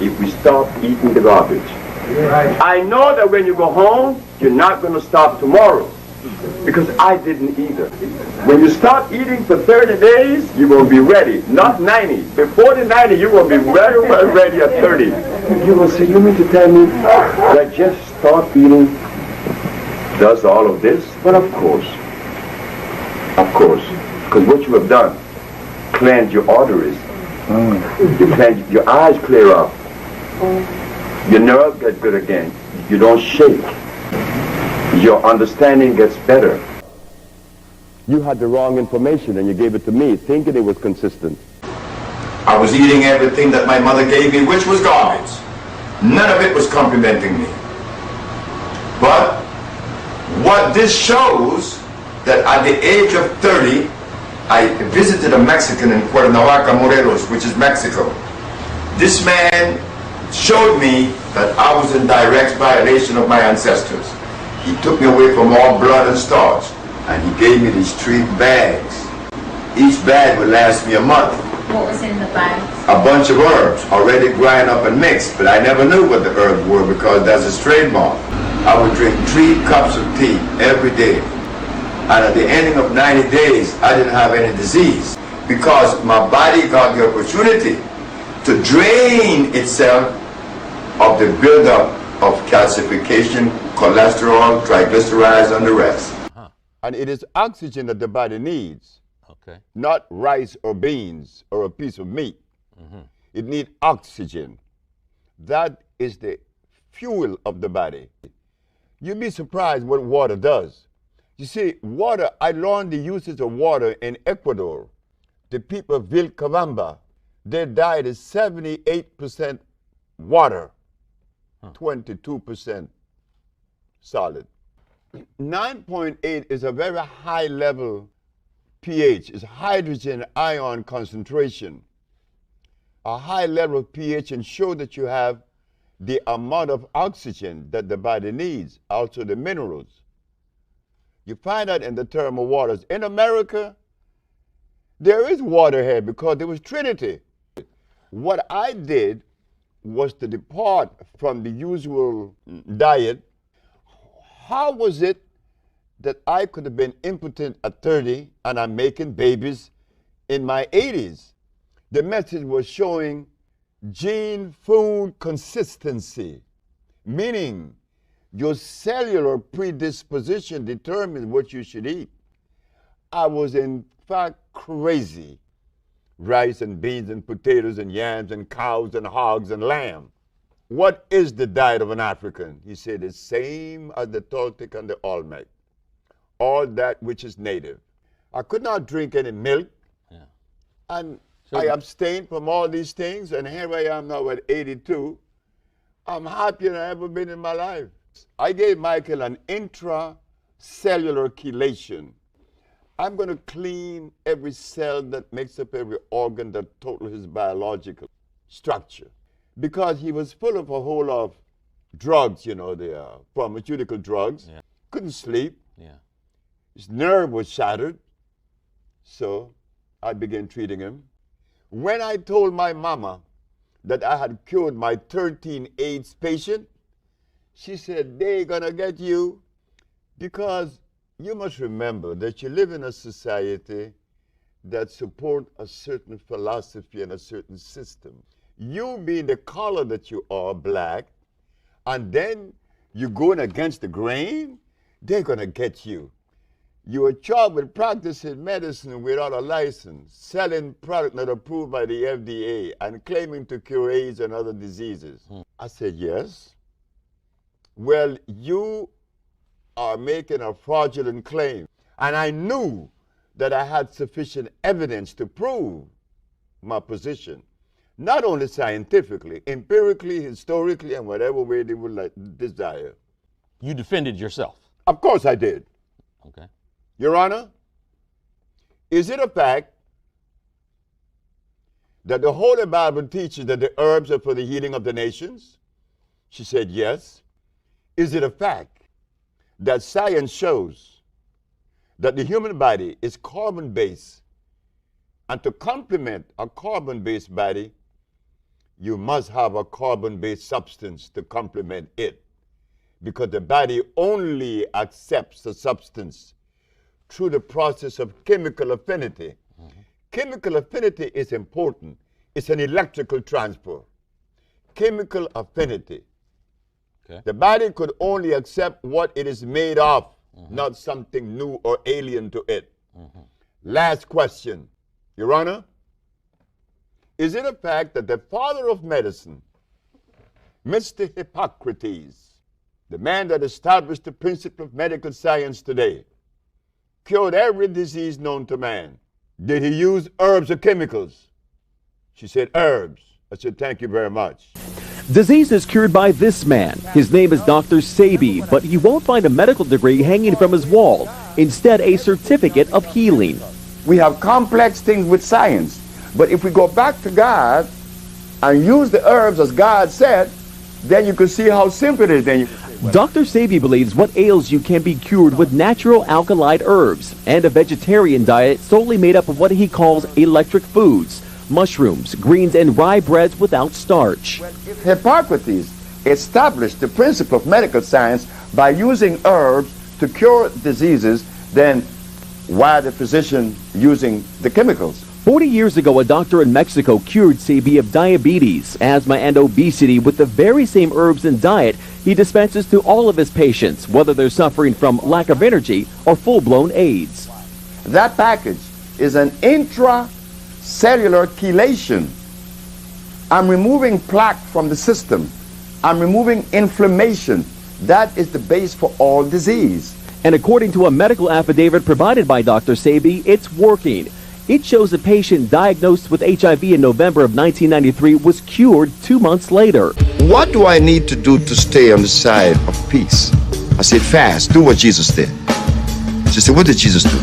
if we stop eating the garbage. Right. I know that when you go home, you're not going to stop tomorrow, because I didn't either. When you stop eating for 30 days, you're going to be ready, not 90. Before the 90, you're going to be very well ready at 30. You will say, you mean to tell me that just stop eating does all of this? But of course, because what you have done, cleanse your arteries, you cleanse, your eyes clear up, your nerves get good again, you don't shake, your understanding gets better. You had the wrong information and you gave it to me, thinking it was consistent. I was eating everything that my mother gave me, which was garbage. None of it was complimenting me. But what this shows, that at the age of 30, I visited a Mexican in Cuernavaca, Morelos, which is Mexico. This man showed me that I was in direct violation of my ancestors. He took me away from all blood and starch, and he gave me these 3 bags. Each bag would last me a month. What was in the bags? A bunch of herbs, already grind up and mixed, but I never knew what the herbs were because that's his trademark. I would drink 3 cups of tea every day. And at the ending of 90 days, I didn't have any disease because my body got the opportunity to drain itself of the buildup of calcification, cholesterol, triglycerides, and the rest. And it is oxygen that the body needs, Okay. not rice or beans or a piece of meat. It needs oxygen. That is the fuel of the body. You'd be surprised what water does. You see, water, I learned the uses of water in Ecuador. The people of Vilcabamba, their diet is 78% water, 22% solid. 9.8 is a very high level pH. It's hydrogen ion concentration. A high level of pH and show that you have the amount of oxygen that the body needs, also the minerals. You find that in the thermal waters. In America, there is water here because there was Trinity. What I did was to depart from the usual diet. How was it that I could have been impotent at 30 and I'm making babies in my 80s? The message was showing gene food consistency, meaning your cellular predisposition determines what you should eat. I was in fact crazy. Rice and beans and potatoes and yams and cows and hogs and lamb. What is the diet of an African? He said the same as the Toltec and the Olmec. All that which is native. I could not drink any milk. Yeah. And I abstained from all these things, and here I am now at 82. I'm happier than I've ever been in my life. I gave Michael an intracellular chelation. I'm going to clean every cell that makes up every organ that total his biological structure. Because he was full of a whole lot of drugs, you know, the pharmaceutical drugs. Yeah. Couldn't sleep. Yeah. His nerve was shattered. So I began treating him. When I told my mama that I had cured my 13 AIDS patient, she said, they're gonna get you, because you must remember that you live in a society that support a certain philosophy and a certain system. You being the color that you are, black, and then you're going against the grain, they're gonna get you. You're charged with practicing medicine without a license, selling product not approved by the FDA, and claiming to cure AIDS and other diseases. I said, yes. Well, you are making a fraudulent claim. And I knew that I had sufficient evidence to prove my position. Not only scientifically, empirically, historically, and whatever way they would desire. You defended yourself. Of course I did. Okay. Your Honor, is it a fact that the Holy Bible teaches that the herbs are for the healing of the nations? She said, yes. Is it a fact that science shows that the human body is carbon-based, and to complement a carbon-based body, you must have a carbon-based substance to complement it, because the body only accepts the substance through the process of chemical affinity. Chemical affinity is important. It's an electrical transfer. Chemical affinity. Okay. The body could only accept what it is made of, not something new or alien to it. Last question, Your Honor. Is it a fact that the father of medicine, Mr. Hippocrates, the man that established the principle of medical science today, cured every disease known to man? Did he use herbs or chemicals? She said herbs. I said, thank you very much. Disease is cured by this man. His name is Dr. Sebi, but you won't find a medical degree hanging from his wall. Instead, a certificate of healing. We have complex things with science, but if we go back to God and use the herbs as God said, then you can see how simple it is. Then Dr. Sebi believes what ails you can be cured with natural alkaloid herbs and a vegetarian diet solely made up of what he calls electric foods, mushrooms, greens, and rye breads without starch. Hippocrates established the principle of medical science by using herbs to cure diseases, then why the physician using the chemicals? 40 years ago, a doctor in Mexico cured Sebi of diabetes, asthma, and obesity with the very same herbs and diet he dispenses to all of his patients, whether they're suffering from lack of energy or full-blown AIDS. That package is an intracellular chelation. I'm removing plaque from the system. I'm removing inflammation. That is the base for all disease. And according to a medical affidavit provided by Dr. Sebi, it's working. It shows a patient diagnosed with HIV in November of 1993 was cured 2 months later. What do I need to do to stay on the side of peace? I said, fast. Do what Jesus did. She said, what did Jesus do?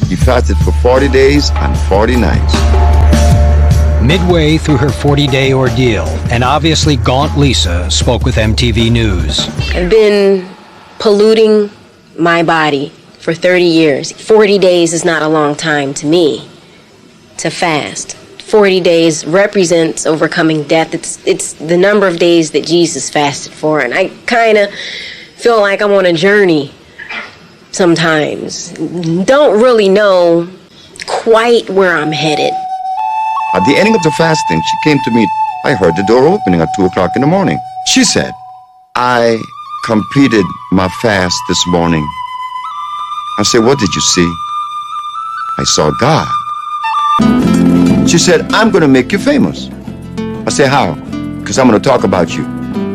He fasted for 40 days and 40 nights. Midway through her 40-day ordeal, and obviously gaunt Lisa spoke with MTV News. I've been polluting my body for 30 years. 40 days is not a long time to me to fast. 40 days represents overcoming death. It's the number of days that Jesus fasted for, and I kind of feel like I'm on a journey sometimes. Don't really know quite where I'm headed. At the ending of the fasting, she came to me. I heard the door opening at 2 o'clock in the morning. She said, I completed my fast this morning. I said, what did you see? I saw God. She said, I'm going to make you famous. I said, how? Because I'm going to talk about you.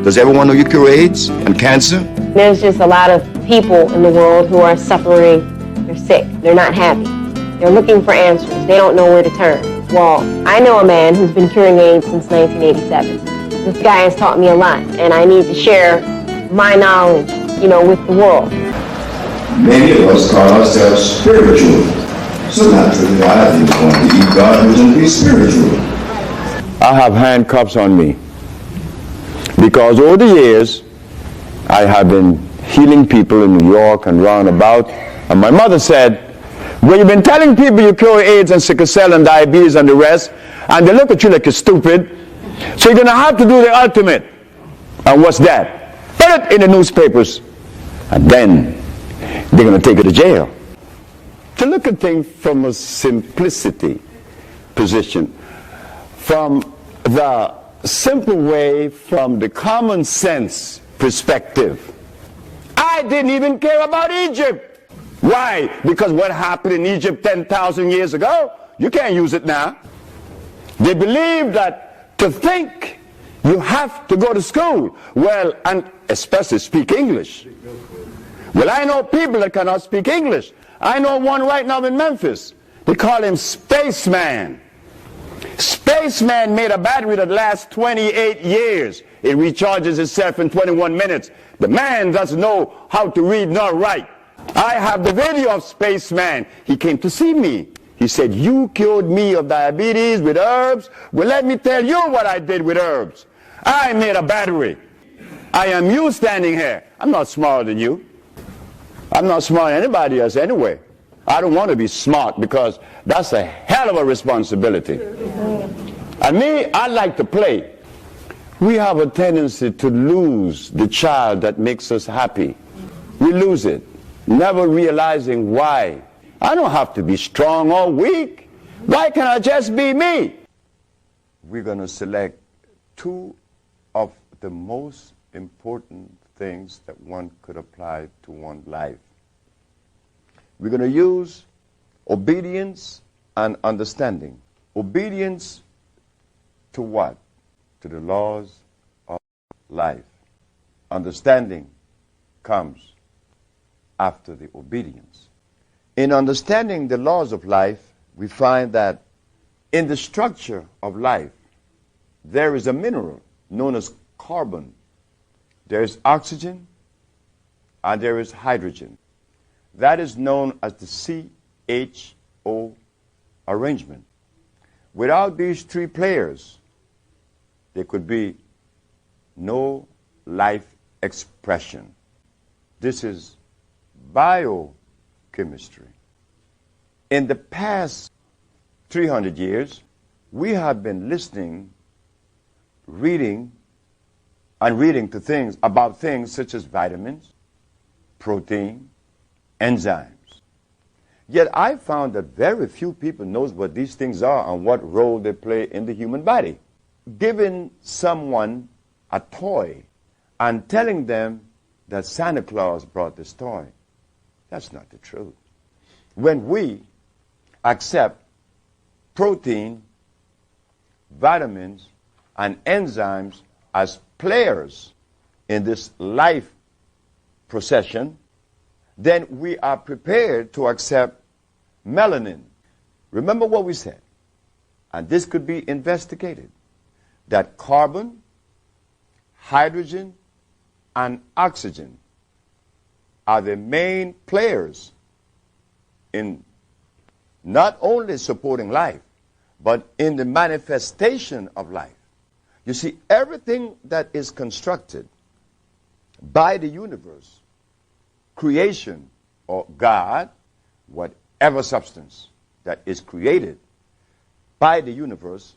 Does everyone know you cure AIDS and cancer? There's just a lot of people in the world who are suffering. They're sick. They're not happy. They're looking for answers. They don't know where to turn. Well, I know a man who's been curing AIDS since 1987. This guy has taught me a lot, and I need to share my knowledge, with the world. Many of us call ourselves spiritual. So naturally, I didn't want to eat God who's going to be spiritual. I have handcuffs on me because over the years, I have been healing people in New York and round about, and my mother said, well, you've been telling people you cure AIDS and sickle cell and diabetes and the rest, and they look at you like you're stupid, so you're going to have to do the ultimate. And what's that? Put it in the newspapers, and then they're going to take you to jail. To look at things from a simplicity position, from the simple way, from the common sense perspective. I didn't even care about Egypt. Why? Because what happened in Egypt 10,000 years ago, you can't use it now. They believe that to think you have to go to school, well, and especially speak English. Well, I know people that cannot speak English. I know one right now in Memphis. They call him Spaceman. Spaceman made a battery that lasts 28 years. It recharges itself in 21 minutes. The man doesn't know how to read nor write. I have the video of Spaceman. He came to see me. He said, you cured me of diabetes with herbs. Well, let me tell you what I did with herbs. I made a battery. I am you standing here. I'm not smarter than you. I'm not smarter than anybody else anyway. I don't want to be smart because that's a hell of a responsibility. And me, I like to play. We have a tendency to lose the child that makes us happy. We lose it, never realizing why. I don't have to be strong or weak. Why can't I just be me? We're going to select two of the most important things that one could apply to one's life. We're going to use obedience and understanding. Obedience to what? To the laws of life. Understanding comes after the obedience. In understanding the laws of life, we find that in the structure of life, there is a mineral known as carbon. There is oxygen and there is hydrogen. That is known as the CHO arrangement. Without these three players, there could be no life expression. This is biochemistry. In the past 300 years, we have been listening, reading to things about things such as vitamins, protein, enzymes. Yet I found that very few people knows what these things are and what role they play in the human body. Giving someone a toy and telling them that Santa Claus brought this toy, that's not the truth. When we accept protein, vitamins, and enzymes as players in this life procession, then we are prepared to accept melanin. Remember what we said, and this could be investigated, that carbon, hydrogen, and oxygen are the main players in not only supporting life, but in the manifestation of life. You see, everything that is constructed by the universe, creation or God, whatever substance that is created by the universe,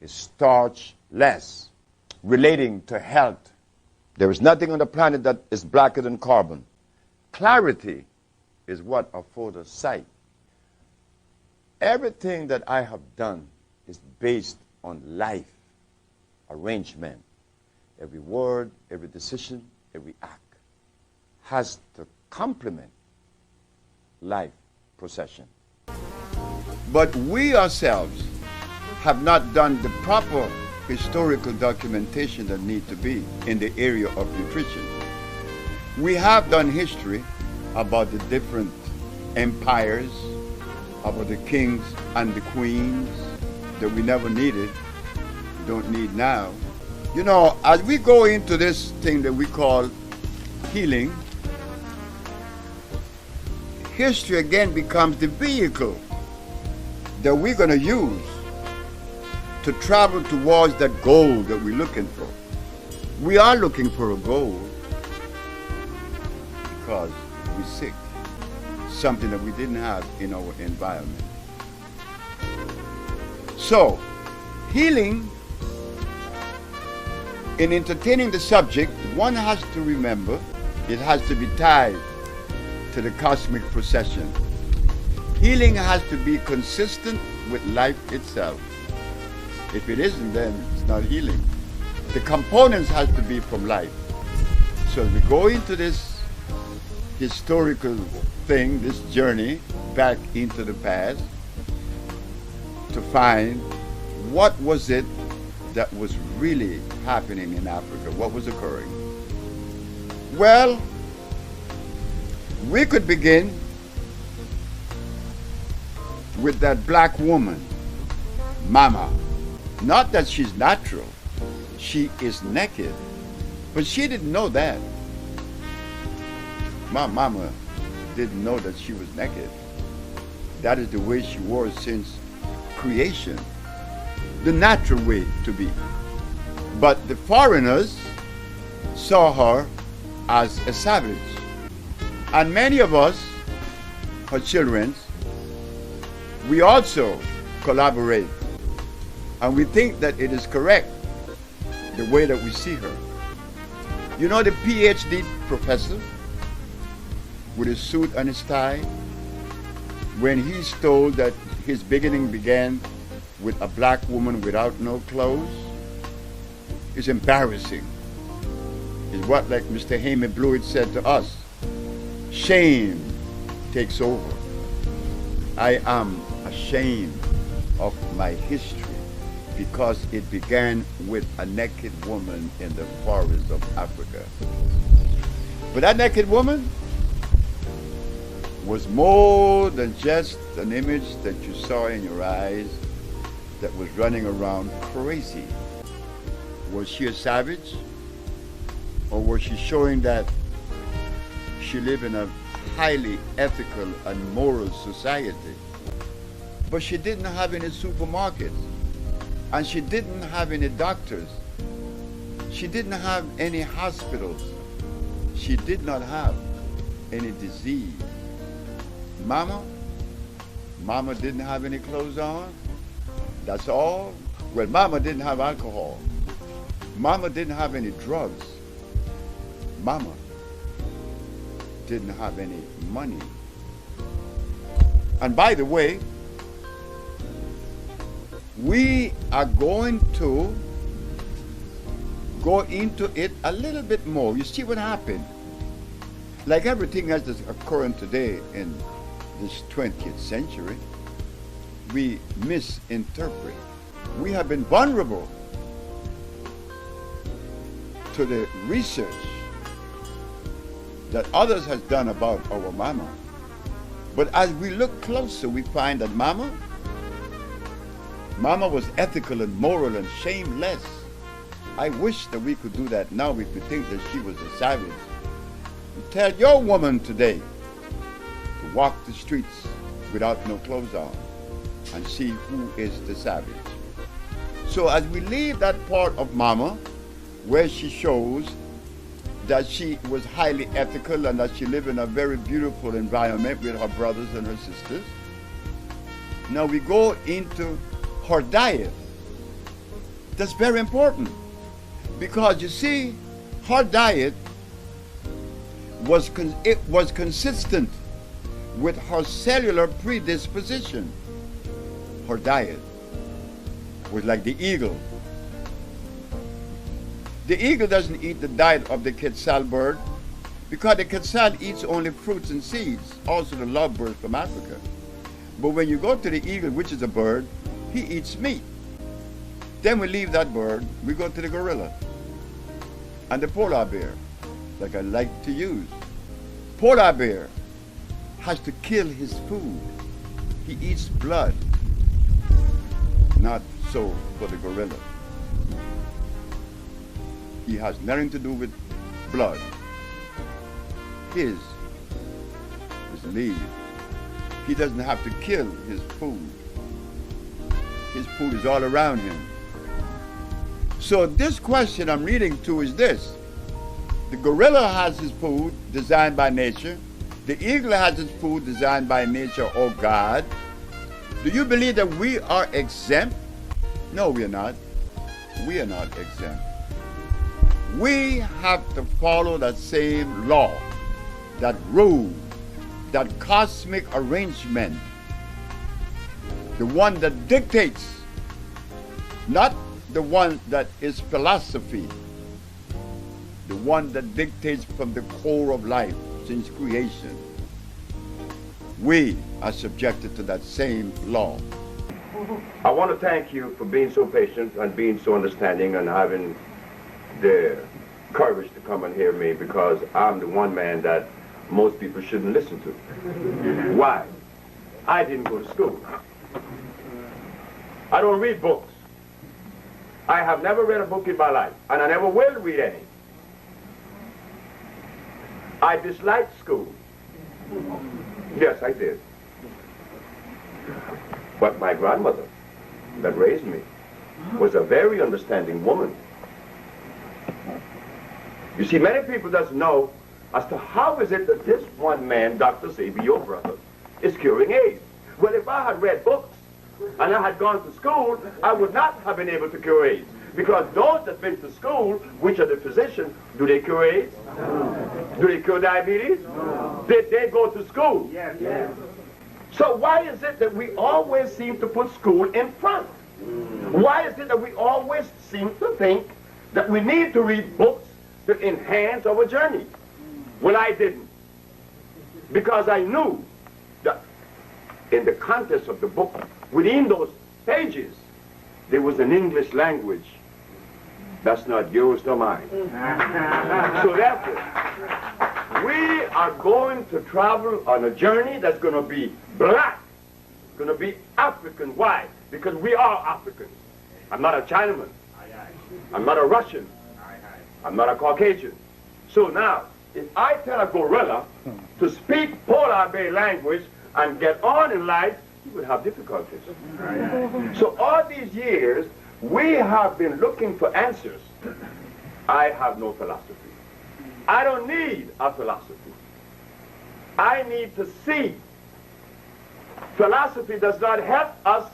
is starchless. Relating to health, there is nothing on the planet that is blacker than carbon. Clarity is what affords us sight. Everything that I have done is based on life arrangement. Every word, every decision, every act has to complement life procession. But we ourselves have not done the proper historical documentation that need to be in the area of nutrition. We have done history about the different empires, about the kings and the queens that we never needed, don't need now. You know, as we go into this thing that we call healing, history again becomes the vehicle that we're going to use to travel towards that goal that we're looking for. We are looking for a goal because we're sick, something that we didn't have in our environment. So, healing, in entertaining the subject, one has to remember it has to be tied to the cosmic procession. Healing has to be consistent with life itself. If it isn't, then it's not healing. The components have to be from life. So as we go into this historical thing, this journey back into the past, to find what was it that was really happening in Africa, what was occurring. Well, we could begin with that black woman, Mama. Not that she's natural, she is naked, but she didn't know that. My mama didn't know that she was naked. That is the way she was since creation, the natural way to be. But the foreigners saw her as a savage. And many of us, her children, we also collaborate. And we think that it is correct the way that we see her. You know the PhD professor with his suit and his tie, when he's told that his beginning began with a black woman without no clothes, it's embarrassing. It's what, like Mr. Hamey Blewett said to us, shame takes over. I am ashamed of my history because it began with a naked woman in the forests of Africa. But that naked woman was more than just an image that you saw in your eyes that was running around crazy. Was she a savage? Or was she showing that she lived in a highly ethical and moral society? But she didn't have any supermarkets, and she didn't have any doctors. She didn't have any hospitals. She did not have any disease. Mama didn't have any clothes on. That's all. Well, Mama didn't have alcohol. Mama didn't have any drugs. Mama didn't have any money. And by the way, we are going to go into it a little bit more. You see what happened? Like everything else that's occurring today in this 20th century, we misinterpret. We have been vulnerable to the research that others has done about our mama. But as we look closer, we find that mama was ethical and moral and shameless. I wish that we could do that now if we think that she was a savage. You tell your woman today to walk the streets without no clothes on and see who is the savage. So as we leave that part of mama where she shows that she was highly ethical and that she lived in a very beautiful environment with her brothers and her sisters, now we go into her diet. That's very important because you see, her diet was consistent with her cellular predisposition. Her diet was like the eagle. The eagle doesn't eat the diet of the quetzal bird because the quetzal eats only fruits and seeds, also the lovebird from Africa. But when you go to the eagle, which is a bird, he eats meat. Then we leave that bird, we go to the gorilla and the polar bear, like I like to use. Polar bear has to kill his food. He eats blood. Not so for the gorilla. He has nothing to do with blood. His is leave. He doesn't have to kill his food. His food is all around him. So this question I'm reading to is this. The gorilla has his food designed by nature. The eagle has his food designed by nature or God. Do you believe that we are exempt? No, we are not. We are not exempt. We have to follow that same law, that rule, that cosmic arrangement, the one that dictates, not the one that is philosophy, the one that dictates from the core of life since creation. We are subjected to that same law. I want to thank you for being so patient and being so understanding and having the courage to come and hear me, because I'm the one man that most people shouldn't listen to. Why? I didn't go to school. I don't read books. I have never read a book in my life, and I never will read any. I disliked school. Yes, I did. But my grandmother that raised me was a very understanding woman. You see, many people doesn't know as to how is it that this one man, Dr. Sebi, your brother, is curing AIDS. Well, if I had read books and I had gone to school, I would not have been able to cure AIDS. Because those that been to school, which are the physicians, do they cure AIDS? Do they cure diabetes? Did they go to school? Yes. So why is it that we always seem to put school in front? Why is it that we always seem to think that we need to read books to enhance our journey? Well, I didn't. Because I knew that in the context of the book, within those pages, there was an English language that's not yours nor mine. So therefore, we are going to travel on a journey that's going to be black, going to be African. Why? Because we are Africans. I'm not a Chinaman. I'm not a Russian. I'm not a Caucasian. So now, if I tell a gorilla to speak polar bear language and get on in life, he would have difficulties. So all these years, we have been looking for answers. I have no philosophy. I don't need a philosophy. I need to see. Philosophy does not help us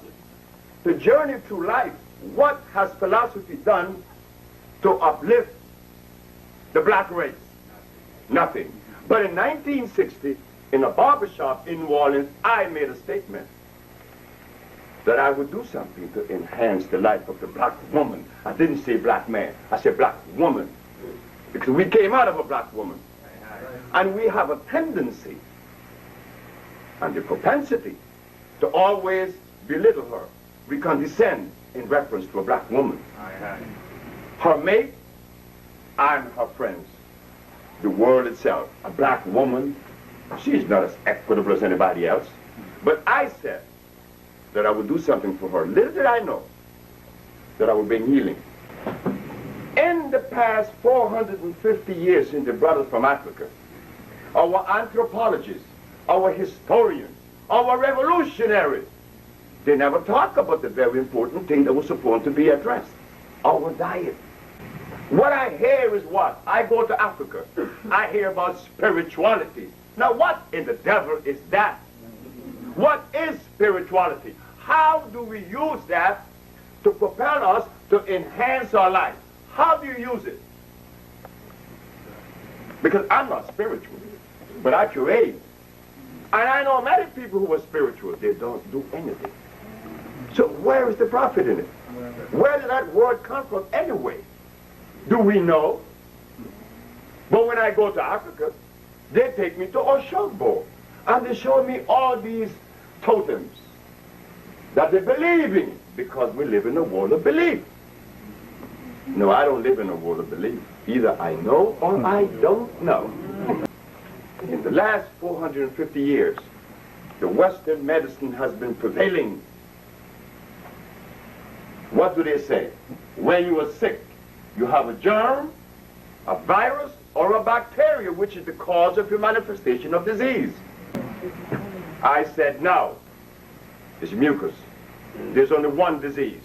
to journey through life. What has philosophy done to uplift the black race? Nothing. But in 1960, in a barbershop in New Orleans, I made a statement that I would do something to enhance the life of the black woman. I didn't say black man, I said black woman. Because we came out of a black woman. And we have a tendency and the propensity to always belittle her. We condescend in reference to a black woman. Her mate and her friends. The world itself. A black woman, she's not as equitable as anybody else. But I said that I would do something for her. Little did I know that I would bring healing. In the past 450 years in the brothers from Africa, our anthropologists, our historians, our revolutionaries, they never talk about the very important thing that was supposed to be addressed, our diet. What I hear is what? I go to Africa, I hear about spirituality. Now what in the devil is that? What is spirituality? How do we use that to propel us to enhance our life? How do you use it? Because I'm not spiritual, but I curate. And I know many people who are spiritual, they don't do anything. So where is the profit in it? Where did that word come from anyway? Do we know? But when I go to Africa, they take me to Oshogbo, and they show me all these totems that they believe in, because we live in a world of belief. No, I don't live in a world of belief. Either I know or I don't know. In the last 450 years, the Western medicine has been prevailing. What do they say? When you are sick, you have a germ, a virus, or a bacteria, which is the cause of your manifestation of disease. I said, no, it's mucus. There's only one disease.